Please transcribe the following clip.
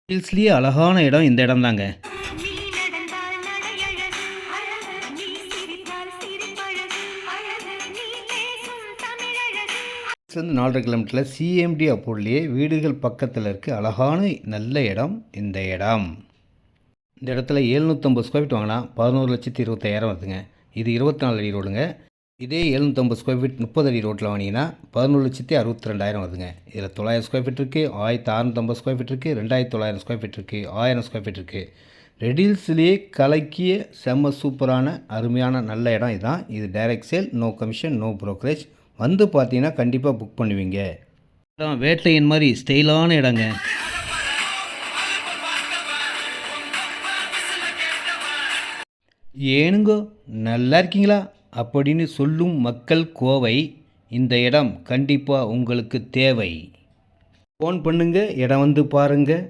ஹில்ஸ்லேயே அழகான இடம் இந்த இடம் தாங்க. இருந்து 4.5 கிலோமீட்டரில் சிஎம்டி அப்போட்லேயே வீடுகள் பக்கத்தில் இருக்க அழகான நல்ல இடம் இந்த இடம். இந்த இடத்துல 750 ஸ்கொயர் ஃபீட் வாங்கினா 11,25,000 வருதுங்க. இது 24 அடி ரோடுங்க. இதே 750 ஸ்கொயர் ஃபீட் 30 அடி ரோட்டில் வாங்கினீங்கன்னா 11,62,000 வருதுங்க. இதில் 900 ஸ்கொயர் ஃபீட் இருக்குது, 1,650 ஸ்கொயர் ஃபீட் இருக்குது, 2,900 ஸ்கொயர் ஃபீட் இருக்குது, 1000 ஸ்கொயர் ஃபீட் இருக்குது. ரெடில்ஸ்லேயே கலக்கிய செம்ம சூப்பரான அருமையான நல்ல இடம் இதுதான். இது direct sale, no commission, no brokerage. வந்து பார்த்தீங்கன்னா கண்டிப்பாக புக் பண்ணுவீங்க. இடம் வேட்டையின் மாதிரி ஸ்டைலான இடங்க. ஏனுங்கோ நல்லா இருக்கீங்களா அப்படின்னு சொல்லும் மக்கள் கோவை. இந்த இடம் கண்டிப்பாக உங்களுக்கு தேவை. ஃபோன் பண்ணுங்க, இடம் வந்து பாருங்கள்.